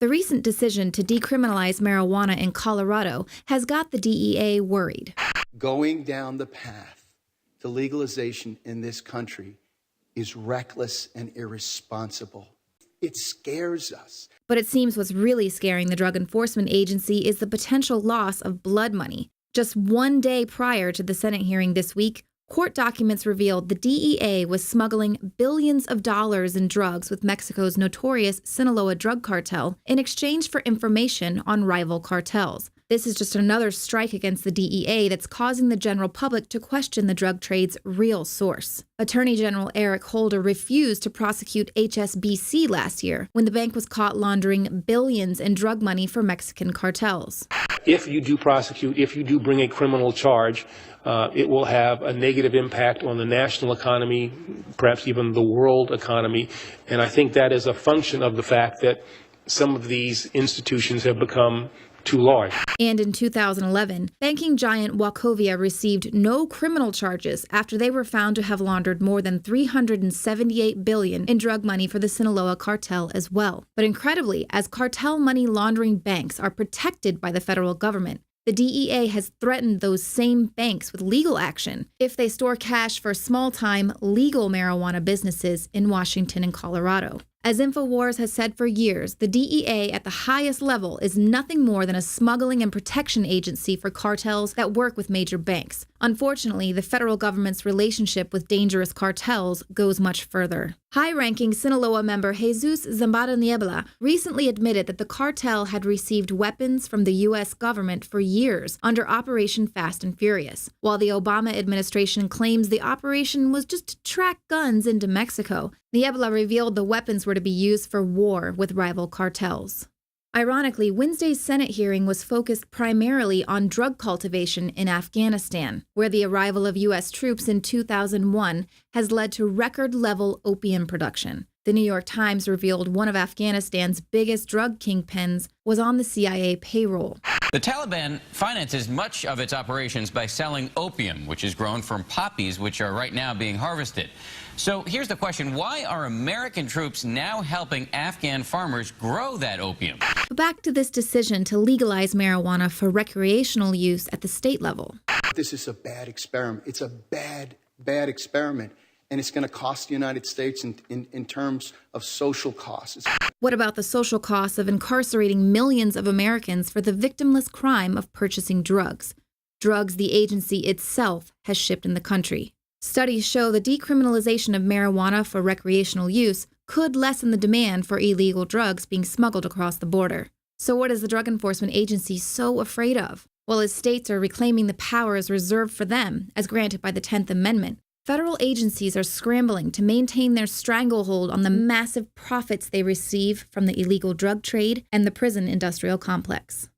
The recent decision to decriminalize marijuana in Colorado has got the DEA worried. Going down the path to legalization in this country is reckless and irresponsible. It scares us. But it seems what's really scaring the Drug Enforcement Agency is the potential loss of blood money. Just one day prior to the Senate hearing this week, court documents revealed the DEA was smuggling billions of dollars in drugs with Mexico's notorious Sinaloa drug cartel in exchange for information on rival cartels. This is just another strike against the DEA that's causing the general public to question the drug trade's real source. Attorney General Eric Holder refused to prosecute HSBC last year when the bank was caught laundering billions in drug money for Mexican cartels. If you do prosecute, if you do bring a criminal charge, it will have a negative impact on the national economy, perhaps even the world economy. And I think that is a function of the fact that some of these institutions have become too large. And in 2011, banking giant Wachovia received no criminal charges after they were found to have laundered more than $378 billion in drug money for the Sinaloa cartel as well. But incredibly, as cartel money laundering banks are protected by the federal government, the DEA has threatened those same banks with legal action if they store cash for small-time legal marijuana businesses in Washington and Colorado. As InfoWars has said for years, the DEA at the highest level is nothing more than a smuggling and protection agency for cartels that work with major banks. Unfortunately, the federal government's relationship with dangerous cartels goes much further. High-ranking Sinaloa member Jesus Zambada Niebla recently admitted that the cartel had received weapons from the U.S. government for years under Operation Fast and Furious, while the Obama administration claims the operation was just to track guns into Mexico. Niebla revealed the weapons were to be used for war with rival cartels. Ironically, Wednesday's Senate hearing was focused primarily on drug cultivation in Afghanistan, where the arrival of U.S. troops in 2001 has led to record-level opium production. The New York Times revealed one of Afghanistan's biggest drug kingpins was on the CIA payroll. The Taliban finances much of its operations by selling opium, which is grown from poppies, which are right now being harvested. So here's the question: why are American troops now helping Afghan farmers grow that opium? But back to this decision to legalize marijuana for recreational use at the state level. This is a bad experiment. It's a bad experiment. And it's going to cost the United States in terms of social costs. What about the social costs of incarcerating millions of Americans for the victimless crime of purchasing drugs? Drugs the agency itself has shipped in the country. Studies show the decriminalization of marijuana for recreational use could lessen the demand for illegal drugs being smuggled across the border. So what is the Drug Enforcement Agency so afraid of? Well, as states are reclaiming the powers reserved for them, as granted by the 10th Amendment, federal agencies are scrambling to maintain their stranglehold on the massive profits they receive from the illegal drug trade and the prison industrial complex.